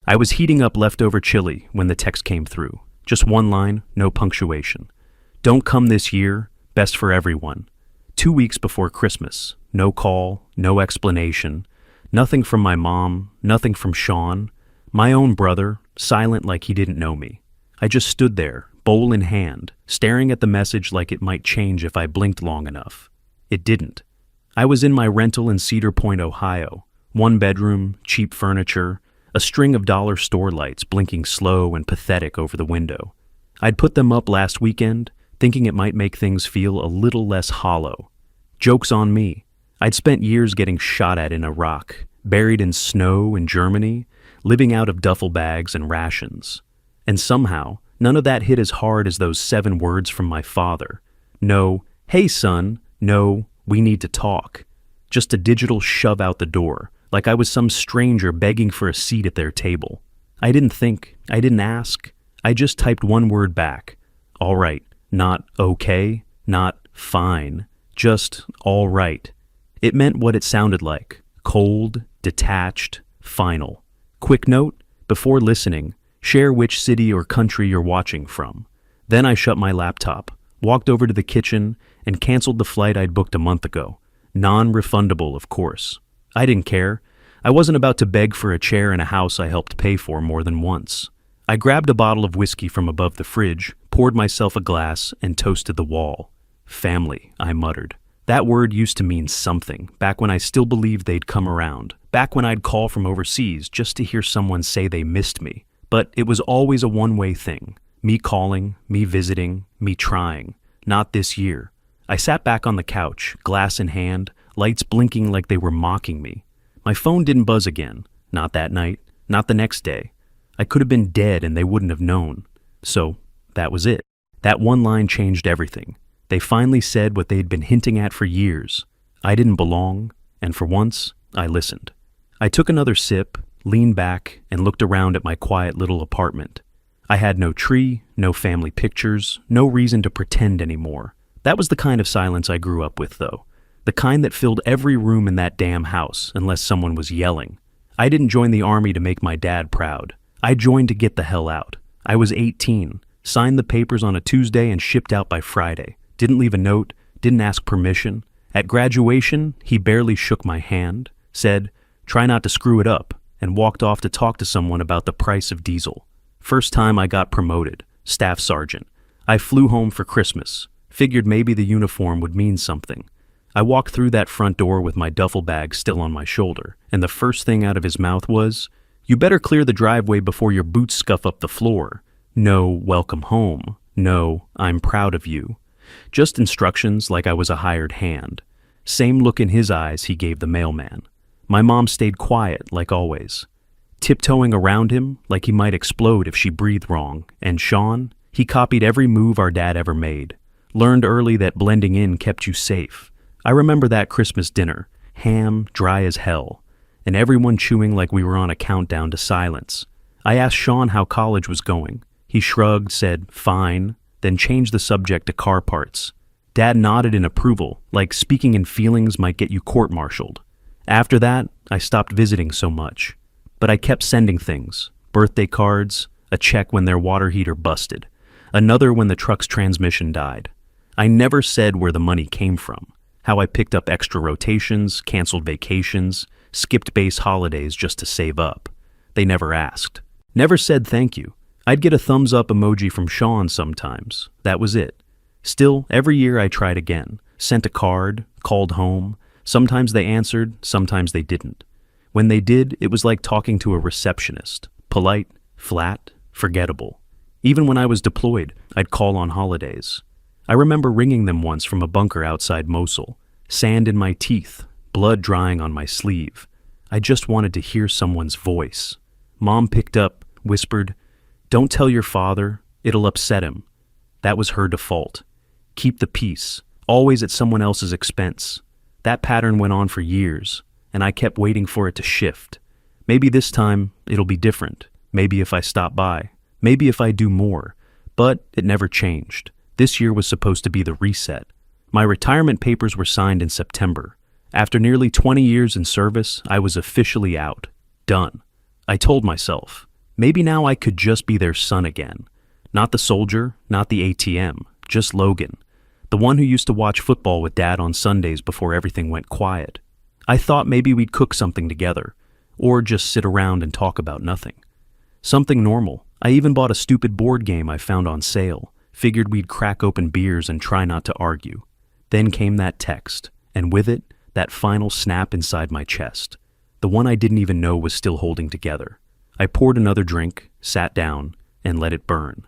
I was heating up leftover chili when the text came through. Just one line, no punctuation. Don't come this year, best for everyone. 2 weeks before Christmas. No call, no explanation. Nothing from my mom, nothing from Sean. My own brother, silent like he didn't know me. I just stood there, bowl in hand, staring at the message like it might change if I blinked long enough. It didn't. I was in my rental in Cedar Point, Ohio. 1 bedroom, cheap furniture, a string of dollar store lights blinking slow and pathetic over the window. I'd put them up last weekend, thinking it might make things feel a little less hollow. Joke's on me. I'd spent years getting shot at in Iraq, buried in snow in Germany, living out of duffel bags and rations. And somehow, none of that hit as hard as those 7 words from my father. No, hey son, no, we need to talk. Just a digital shove out the door, like I was some stranger begging for a seat at their table. I didn't think, I didn't ask. I just typed one word back. All right, not okay, not fine, just all right. It meant what it sounded like, cold, detached, final. Quick note, before listening, share which city or country you're watching from. Then I shut my laptop, walked over to the kitchen, and canceled the flight I'd booked a month ago. Non-refundable, of course. I didn't care. I wasn't about to beg for a chair in a house I helped pay for more than once. I grabbed a bottle of whiskey from above the fridge, poured myself a glass, and toasted the wall. Family, I muttered. That word used to mean something, back when I still believed they'd come around, back when I'd call from overseas just to hear someone say they missed me. But it was always a one-way thing. Me calling, me visiting, me trying. Not this year. I sat back on the couch, glass in hand, lights blinking like they were mocking me. My phone didn't buzz again. Not that night. Not the next day. I could have been dead and they wouldn't have known. So, that was it. That one line changed everything. They finally said what they'd been hinting at for years. I didn't belong, and for once, I listened. I took another sip, leaned back, and looked around at my quiet little apartment. I had no tree, no family pictures, no reason to pretend anymore. That was the kind of silence I grew up with, though. The kind that filled every room in that damn house, unless someone was yelling. I didn't join the army to make my dad proud. I joined to get the hell out. I was 18, signed the papers on a Tuesday and shipped out by Friday. Didn't leave a note, didn't ask permission. At graduation, he barely shook my hand, said, "Try not to screw it up," and walked off to talk to someone about the price of diesel. First time I got promoted, staff sergeant. I flew home for Christmas, figured maybe the uniform would mean something. I walked through that front door with my duffel bag still on my shoulder, and the first thing out of his mouth was, "You better clear the driveway before your boots scuff up the floor. No, welcome home. No, I'm proud of you." Just instructions like I was a hired hand. Same look in his eyes he gave the mailman. My mom stayed quiet, like always. Tiptoeing around him, like he might explode if she breathed wrong. And Sean, he copied every move our dad ever made. Learned early that blending in kept you safe. I remember that Christmas dinner, ham, dry as hell, and everyone chewing like we were on a countdown to silence. I asked Sean how college was going. He shrugged, said, "Fine," then changed the subject to car parts. Dad nodded in approval, like speaking in feelings might get you court-martialed. After that, I stopped visiting so much. But I kept sending things, birthday cards, a check when their water heater busted, another when the truck's transmission died. I never said where the money came from, how I picked up extra rotations, canceled vacations, skipped base holidays just to save up. They never asked. Never said thank you. I'd get a thumbs up emoji from Sean sometimes. That was it. Still, every year I tried again, sent a card, called home. Sometimes they answered, sometimes they didn't. When they did, it was like talking to a receptionist. Polite, flat, forgettable. Even when I was deployed, I'd call on holidays. I remember ringing them once from a bunker outside Mosul. Sand in my teeth, blood drying on my sleeve. I just wanted to hear someone's voice. Mom picked up, whispered, "Don't tell your father, it'll upset him." That was her default. Keep the peace, always at someone else's expense. That pattern went on for years, and I kept waiting for it to shift. Maybe this time it'll be different. Maybe if I stop by. Maybe if I do more. But it never changed. This year was supposed to be the reset. My retirement papers were signed in September. After nearly 20 years in service, I was officially out. Done. I told myself, Maybe now I could just be their son again. Not the soldier, not the ATM, just Logan. The one who used to watch football with Dad on Sundays before everything went quiet. I thought maybe we'd cook something together, or just sit around and talk about nothing. Something normal. I even bought a stupid board game I found on sale. Figured we'd crack open beers and try not to argue. Then came that text, and with it, that final snap inside my chest. The one I didn't even know was still holding together. I poured another drink, sat down, and let it burn.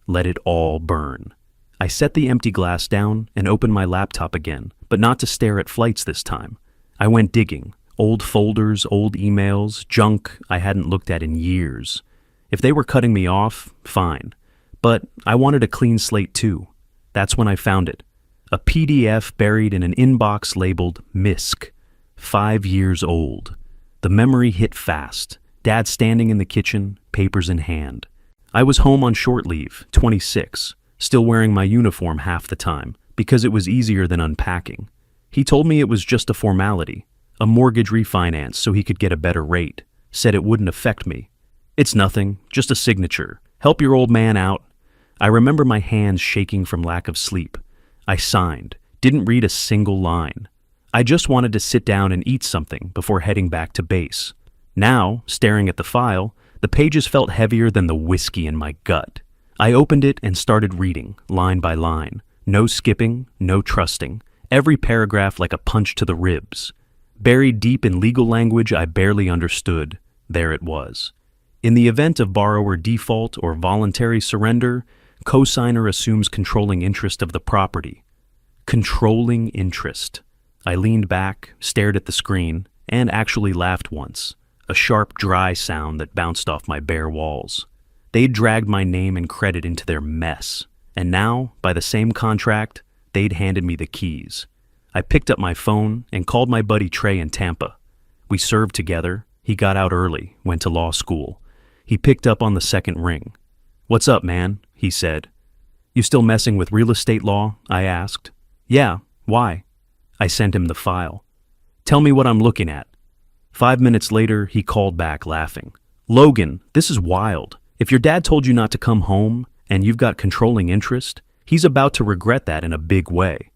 Let it all burn. I set the empty glass down and opened my laptop again, but not to stare at flights this time. I went digging. Old folders, old emails, junk I hadn't looked at in years. If they were cutting me off, fine. But I wanted a clean slate too. That's when I found it. A PDF buried in an inbox labeled MISC. 5 years old. The memory hit fast. Dad standing in the kitchen, papers in hand. I was home on short leave, 26, still wearing my uniform half the time, because it was easier than unpacking. He told me it was just a formality, a mortgage refinance so he could get a better rate. Said it wouldn't affect me. It's nothing, just a signature. Help your old man out. I remember my hands shaking from lack of sleep. I signed, didn't read a single line. I just wanted to sit down and eat something before heading back to base. Now, staring at the file, the pages felt heavier than the whiskey in my gut. I opened it and started reading, line by line. No skipping, no trusting. Every paragraph like a punch to the ribs. Buried deep in legal language I barely understood, there it was. In the event of borrower default or voluntary surrender, cosigner assumes controlling interest of the property. Controlling interest. I leaned back, stared at the screen, and actually laughed once. A sharp, dry sound that bounced off my bare walls. They'd dragged my name and credit into their mess, and now, by the same contract, they'd handed me the keys. I picked up my phone and called my buddy Trey in Tampa. We served together. He got out early, went to law school. He picked up on the second ring. "What's up, man?" he said. "You still messing with real estate law?" I asked. "Yeah, why?" I sent him the file. "Tell me what I'm looking at." 5 minutes later, he called back laughing. "Logan, this is wild. If your dad told you not to come home and you've got controlling interest, he's about to regret that in a big way."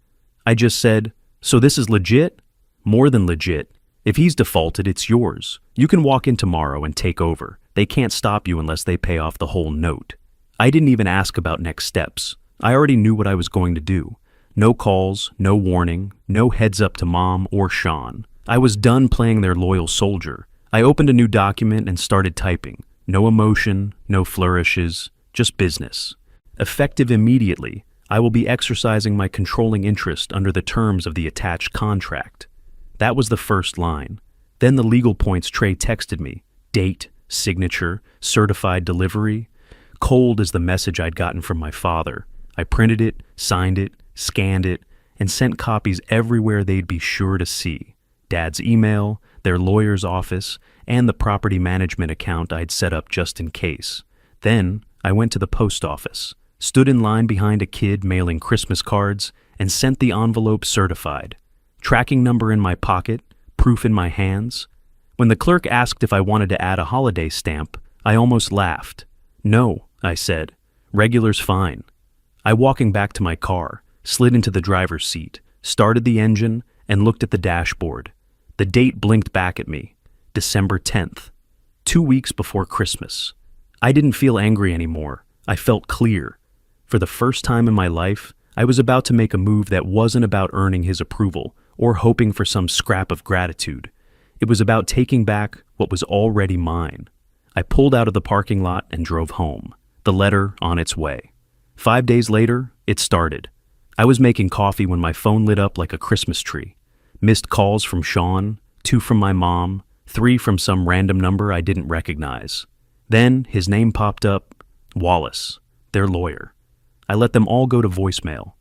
I just said, "So this is legit?" "More than legit. If he's defaulted, it's yours. You can walk in tomorrow and take over. They can't stop you unless they pay off the whole note." I didn't even ask about next steps. I already knew what I was going to do. No calls, no warning, no heads up to Mom or Sean. I was done playing their loyal soldier. I opened a new document and started typing. No emotion, no flourishes, just business. Effective immediately, I will be exercising my controlling interest under the terms of the attached contract. That was the first line. Then the legal points Trey texted me. Date, signature, certified delivery. Cold as the message I'd gotten from my father. I printed it, signed it, scanned it, and sent copies everywhere they'd be sure to see. Dad's email, their lawyer's office, and the property management account I'd set up just in case. Then I went to the post office, stood in line behind a kid mailing Christmas cards, and sent the envelope certified. Tracking number in my pocket, proof in my hands. When the clerk asked if I wanted to add a holiday stamp, I almost laughed. "No," I said. "Regular's fine." I walking back to my car, slid into the driver's seat, started the engine, and looked at the dashboard. The date blinked back at me. December 10th. 2 weeks before Christmas. I didn't feel angry anymore. I felt clear. For the first time in my life, I was about to make a move that wasn't about earning his approval or hoping for some scrap of gratitude. It was about taking back what was already mine. I pulled out of the parking lot and drove home. The letter on its way. 5 days later, it started. I was making coffee when my phone lit up like a Christmas tree. Missed calls from Sean, 2 from my mom, 3 from some random number I didn't recognize. Then his name popped up, Wallace, their lawyer. I let them all go to voicemail.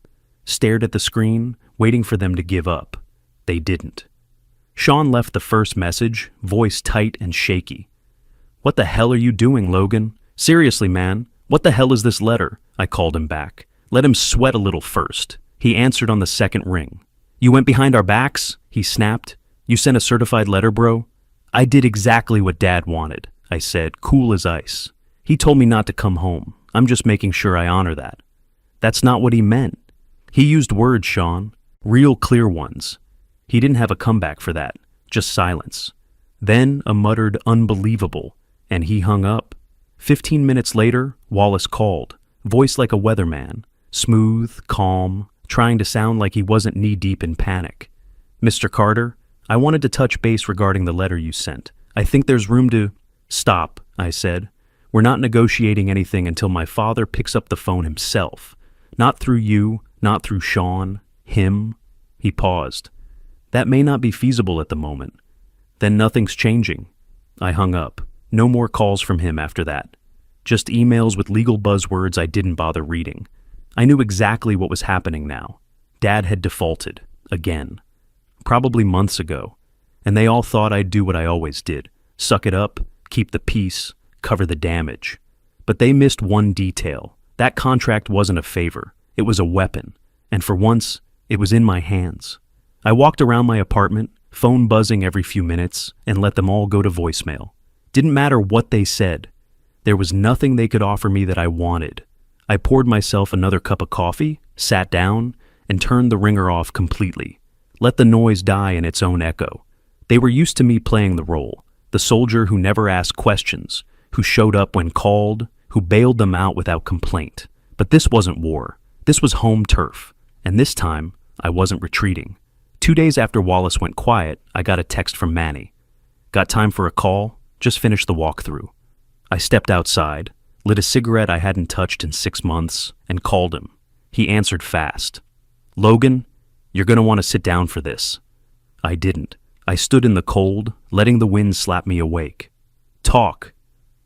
Stared at the screen, waiting for them to give up. They didn't. Sean left the first message, voice tight and shaky. "What the hell are you doing, Logan? Seriously, man, what the hell is this letter?" I called him back. Let him sweat a little first. He answered on the second ring. "You went behind our backs?" he snapped. "You sent a certified letter, bro?" I did exactly what Dad wanted. I said, cool as ice. He told me not to come home. I'm just making sure I honor that. That's not what he meant. He used words, Sean. Real clear ones. He didn't have a comeback for that. Just silence. Then a muttered unbelievable, and he hung up. 15 minutes later, Wallace called, voice like a weatherman, smooth, calm, trying to sound like he wasn't knee-deep in panic. Mr. Carter, I wanted to touch base regarding the letter you sent. I think there's room to... Stop, I said. We're not negotiating anything until my father picks up the phone himself. Not through you, not through Sean, him. He paused. That may not be feasible at the moment. Then nothing's changing. I hung up. No more calls from him after that. Just emails with legal buzzwords I didn't bother reading. I knew exactly what was happening now. Dad had defaulted. Again. Probably months ago. And they all thought I'd do what I always did. Suck it up, keep the peace, cover the damage. But they missed one detail. That contract wasn't a favor. It was a weapon. And for once, it was in my hands. I walked around my apartment, phone buzzing every few minutes, and let them all go to voicemail. Didn't matter what they said. There was nothing they could offer me that I wanted. I poured myself another cup of coffee, sat down, and turned the ringer off completely. Let the noise die in its own echo. They were used to me playing the role, the soldier who never asked questions, who showed up when called, who bailed them out without complaint. But this wasn't war. This was home turf. And this time, I wasn't retreating. 2 days after Wallace went quiet, I got a text from Manny. Got time for a call? Just finished the walkthrough. I stepped outside, lit a cigarette I hadn't touched in 6 months, and called him. He answered fast. Logan, you're going to want to sit down for this. I didn't. I stood in the cold, letting the wind slap me awake. Talk.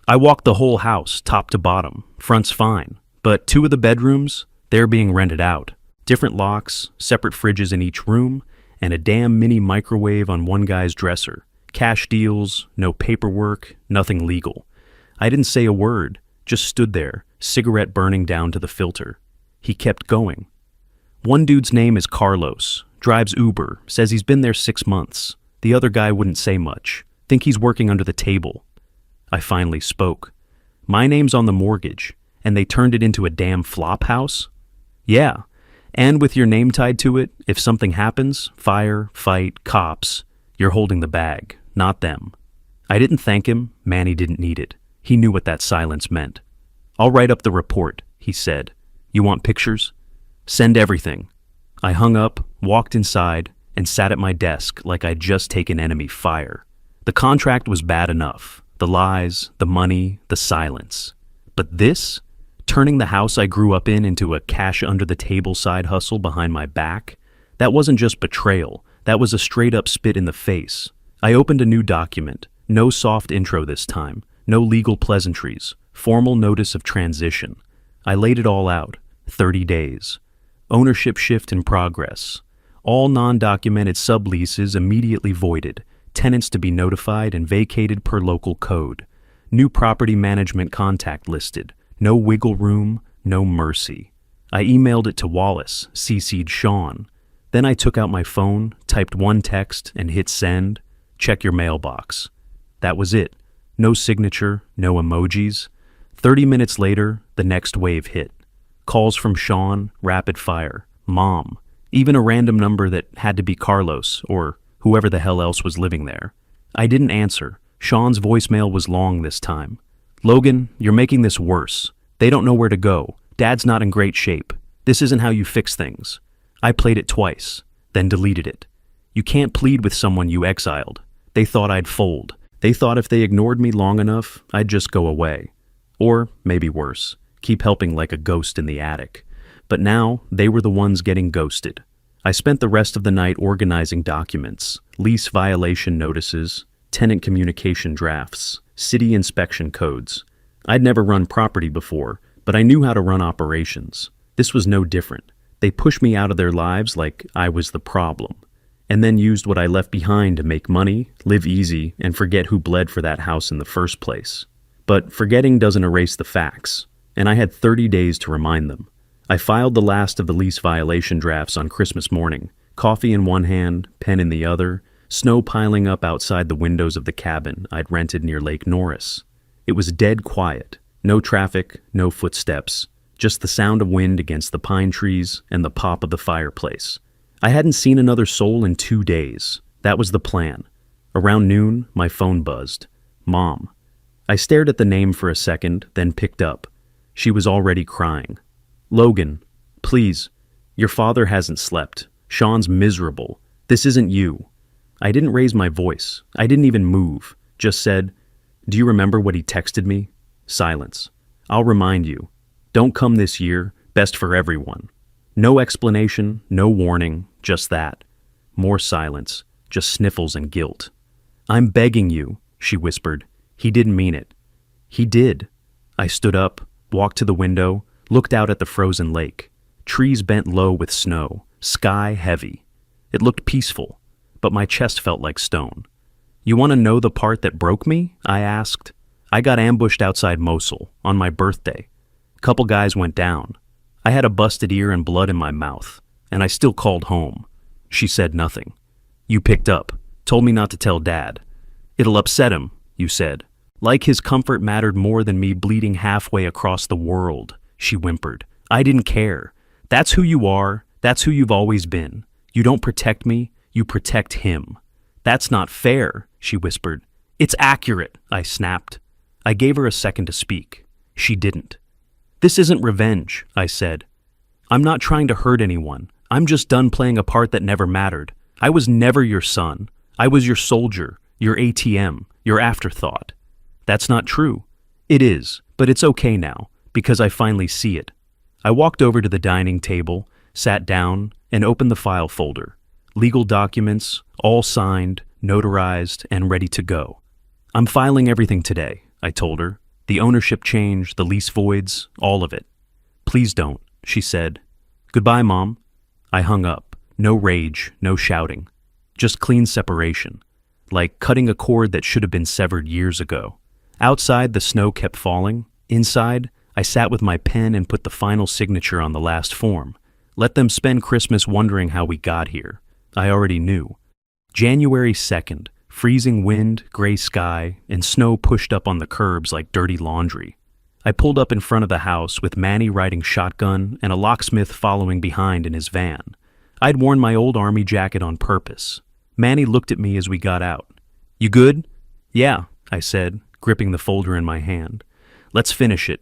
I walked the whole house, top to bottom. Front's fine. But 2 of the bedrooms, they're being rented out. Different locks, separate fridges in each room, and a damn mini microwave on one guy's dresser. Cash deals, no paperwork, nothing legal. I didn't say a word, just stood there, cigarette burning down to the filter. He kept going. One dude's name is Carlos, drives Uber, says he's been there 6 months. The other guy wouldn't say much. Think he's working under the table. I finally spoke. My name's on the mortgage, and they turned it into a damn flop house? Yeah. And with your name tied to it, if something happens, fire, fight, cops, you're holding the bag, not them. I didn't thank him. Manny didn't need it. He knew what that silence meant. I'll write up the report, he said. You want pictures? Send everything. I hung up, walked inside, and sat at my desk like I'd just taken enemy fire. The contract was bad enough. The lies, the money, the silence. But this? Turning the house I grew up in into a cash-under-the-table side hustle behind my back? That wasn't just betrayal. That was a straight-up spit in the face. I opened a new document. No soft intro this time. No legal pleasantries. Formal notice of transition. I laid it all out. 30 days. Ownership shift in progress. All non-documented subleases immediately voided. Tenants to be notified and vacated per local code. New property management contact listed. No wiggle room, no mercy. I emailed it to Wallace, CC'd Sean. Then I took out my phone, typed one text, and hit send. Check your mailbox. That was it. No signature, no emojis. 30 minutes later, the next wave hit. Calls from Sean, rapid fire. Mom. Even a random number that had to be Carlos, or whoever the hell else was living there. I didn't answer. Sean's voicemail was long this time. Logan, you're making this worse. They don't know where to go. Dad's not in great shape. This isn't how you fix things. I played it twice, then deleted it. You can't plead with someone you exiled. They thought I'd fold. They thought if they ignored me long enough, I'd just go away. Or, maybe worse, keep helping like a ghost in the attic. But now, they were the ones getting ghosted. I spent the rest of the night organizing documents, lease violation notices, tenant communication drafts, city inspection codes. I'd never run property before, but I knew how to run operations. This was no different. They pushed me out of their lives like I was the problem, and then used what I left behind to make money, live easy, and forget who bled for that house in the first place. But forgetting doesn't erase the facts, and I had 30 days to remind them. I filed the last of the lease violation drafts on Christmas morning, coffee in one hand, pen in the other, snow piling up outside the windows of the cabin I'd rented near Lake Norris. It was dead quiet. No traffic, no footsteps. Just the sound of wind against the pine trees and the pop of the fireplace. I hadn't seen another soul in 2 days. That was the plan. Around noon, my phone buzzed. Mom. I stared at the name for a second, then picked up. She was already crying. Logan, please. Your father hasn't slept. Sean's miserable. This isn't you. I didn't raise my voice. I didn't even move. Just said, do you remember what he texted me? Silence. I'll remind you. Don't come this year. Best for everyone. No explanation, no warning, just that. More silence, just sniffles and guilt. I'm begging you, she whispered. He didn't mean it. He did. I stood up, walked to the window, looked out at the frozen lake. Trees bent low with snow, sky heavy. It looked peaceful, but my chest felt like stone. You want to know the part that broke me? I asked. I got ambushed outside Mosul on my birthday. Couple guys went down. I had a busted ear and blood in my mouth, and I still called home. She said nothing. You picked up, told me not to tell Dad. It'll upset him, you said. Like his comfort mattered more than me bleeding halfway across the world, she whimpered. I didn't care. That's who you are. That's who you've always been. You don't protect me, you protect him. That's not fair, she whispered. It's accurate, I snapped. I gave her a second to speak. She didn't. This isn't revenge, I said. I'm not trying to hurt anyone. I'm just done playing a part that never mattered. I was never your son. I was your soldier, your ATM, your afterthought. That's not true. It is, but it's okay now, because I finally see it. I walked over to the dining table, sat down, and opened the file folder. Legal documents, all signed, notarized, and ready to go. I'm filing everything today, I told her. The ownership change, the lease voids, all of it. Please don't, she said. Goodbye, Mom. I hung up. No rage, no shouting. Just clean separation. Like cutting a cord that should have been severed years ago. Outside, the snow kept falling. Inside, I sat with my pen and put the final signature on the last form. Let them spend Christmas wondering how we got here. I already knew. January 2nd, freezing wind, gray sky, and snow pushed up on the curbs like dirty laundry. I pulled up in front of the house with Manny riding shotgun and a locksmith following behind in his van. I'd worn my old army jacket on purpose. Manny looked at me as we got out. You good? Yeah, I said, gripping the folder in my hand. Let's finish it.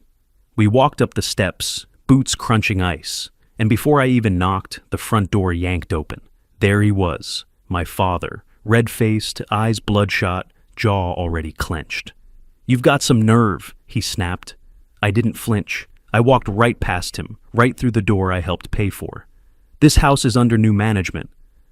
We walked up the steps, boots crunching ice, and before I even knocked, the front door yanked open. There he was, my father, red-faced, eyes bloodshot, jaw already clenched. You've got some nerve, he snapped. I didn't flinch. I walked right past him, right through the door I helped pay for. This house is under new management.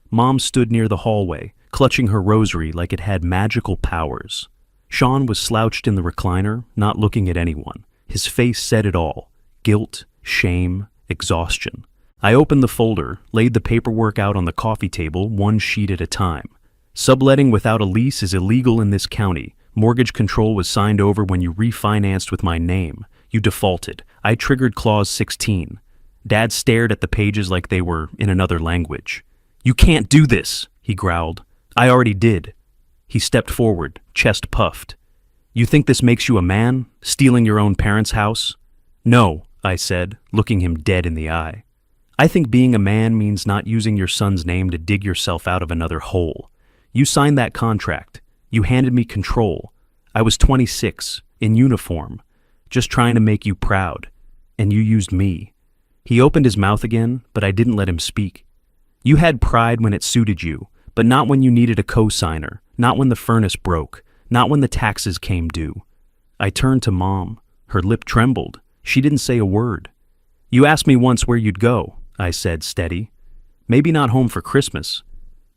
Mom stood near the hallway, clutching her rosary like it had magical powers. Sean was slouched in the recliner, not looking at anyone. His face said it all. Guilt, shame, exhaustion. I opened the folder, laid the paperwork out on the coffee table, one sheet at a time. Subletting without a lease is illegal in this county. Mortgage control was signed over when you refinanced with my name. You defaulted. I triggered Clause 16. Dad stared at the pages like they were in another language. You can't do this, he growled. I already did. He stepped forward, chest puffed. You think this makes you a man, stealing your own parents' house? No, I said, looking him dead in the eye. I think being a man means not using your son's name to dig yourself out of another hole. You signed that contract. You handed me control. I was 26, in uniform, just trying to make you proud. And you used me. He opened his mouth again, but I didn't let him speak. You had pride when it suited you, but not when you needed a co-signer, not when the furnace broke, not when the taxes came due. I turned to Mom. Her lip trembled. She didn't say a word. You asked me once where you'd go, I said, steady. Maybe not home for Christmas.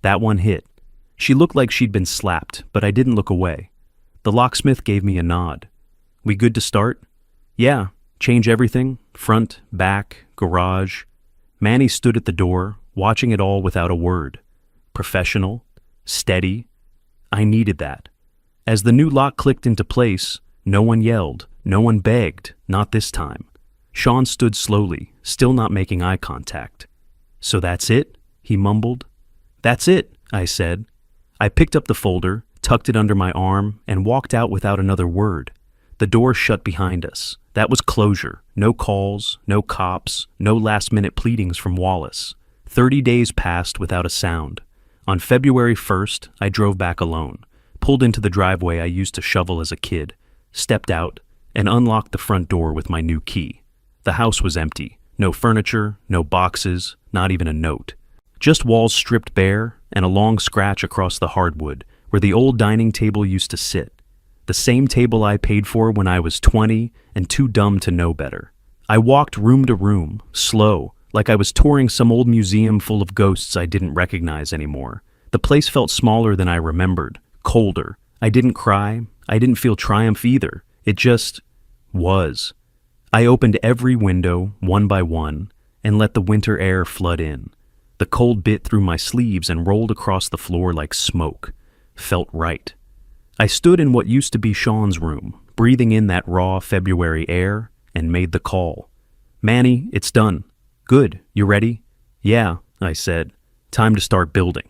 That one hit. She looked like she'd been slapped, but I didn't look away. The locksmith gave me a nod. We good to start? Yeah. Change everything, front, back, garage. Manny stood at the door, watching it all without a word. Professional, steady. I needed that. As the new lock clicked into place, no one yelled, no one begged, not this time. Sean stood slowly, still not making eye contact. So that's it? He mumbled. That's it, I said. I picked up the folder, tucked it under my arm, and walked out without another word. The The door shut behind us. That was closure. No calls, no cops, no last-minute pleadings from Wallace. 30 days passed without a sound. On February 1st, I drove back alone, pulled into the driveway I used to shovel as a kid, stepped out, and unlocked the front door with my new key. The house was empty. No furniture, no boxes, not even a note. Just walls stripped bare and a long scratch across the hardwood where the old dining table used to sit. The same table I paid for when I was 20 and too dumb to know better. I walked room to room, slow, like I was touring some old museum full of ghosts I didn't recognize anymore. The place felt smaller than I remembered, colder. I didn't cry. I didn't feel triumph either. It just was. I opened every window, one by one, and let the winter air flood in. The cold bit through my sleeves and rolled across the floor like smoke. Felt right. I stood in what used to be Sean's room, breathing in that raw February air, and made the call. "Manny, it's done." "Good. You ready?" "Yeah," I said. "Time to start building."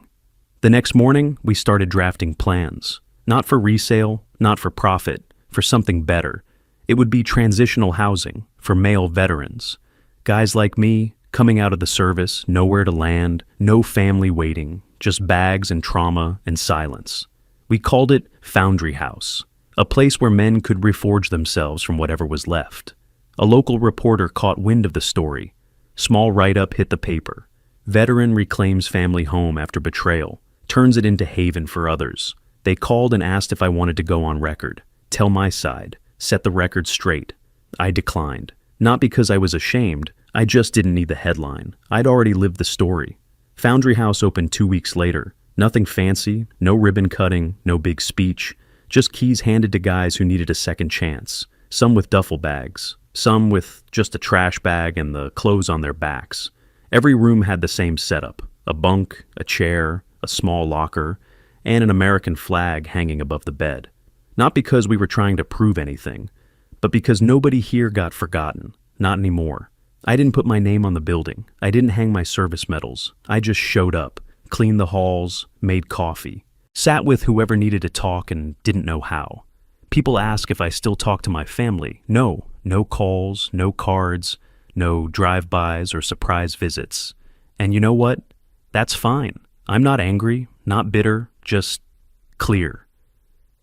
The next morning, we started drafting plans. Not for resale, not for profit, for something better. It would be transitional housing for male veterans. Guys like me, coming out of the service, nowhere to land, no family waiting, just bags and trauma and silence. We called it Foundry House, a place where men could reforge themselves from whatever was left. A local reporter caught wind of the story. Small write-up hit the paper. Veteran reclaims family home after betrayal, turns it into haven for others. They called and asked if I wanted to go on record, tell my side, set the record straight. I declined. Not because I was ashamed, I just didn't need the headline. I'd already lived the story. Foundry House opened 2 weeks later. Nothing fancy, no ribbon cutting, no big speech. Just keys handed to guys who needed a second chance. Some with duffel bags, some with just a trash bag and the clothes on their backs. Every room had the same setup. A bunk, a chair, a small locker, and an American flag hanging above the bed. Not because we were trying to prove anything, but because nobody here got forgotten. Not anymore. I didn't put my name on the building. I didn't hang my service medals. I just showed up, cleaned the halls, made coffee, sat with whoever needed to talk and didn't know how. People ask if I still talk to my family. No calls, no cards, no drive-bys or surprise visits. And you know what? That's fine. I'm not angry, not bitter, just clear.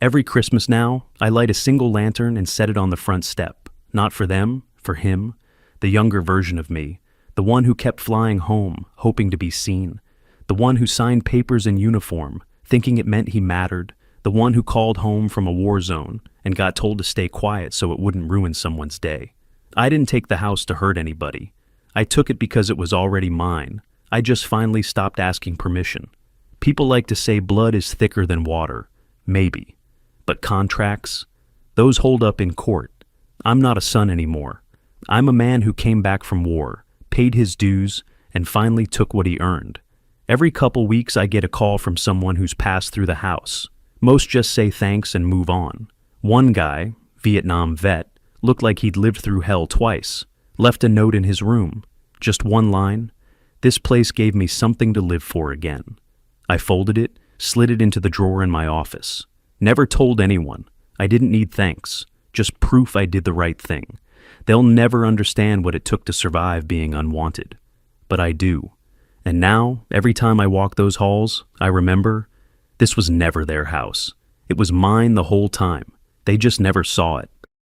Every Christmas now, I light a single lantern and set it on the front step. Not for them, for him, the younger version of me, the one who kept flying home, hoping to be seen, the one who signed papers in uniform, thinking it meant he mattered, the one who called home from a war zone and got told to stay quiet so it wouldn't ruin someone's day. I didn't take the house to hurt anybody. I took it because it was already mine. I just finally stopped asking permission. People like to say blood is thicker than water. Maybe. But contracts? Those hold up in court. I'm not a son anymore. I'm a man who came back from war, paid his dues, and finally took what he earned. Every couple weeks I get a call from someone who's passed through the house. Most just say thanks and move on. One guy, Vietnam vet, looked like he'd lived through hell twice. Left a note in his room. Just one line. "This place gave me something to live for again." I folded it, slid it into the drawer in my office. Never told anyone. I didn't need thanks. Just proof I did the right thing. They'll never understand what it took to survive being unwanted. But I do. And now, every time I walk those halls, I remember this was never their house. It was mine the whole time. They just never saw it.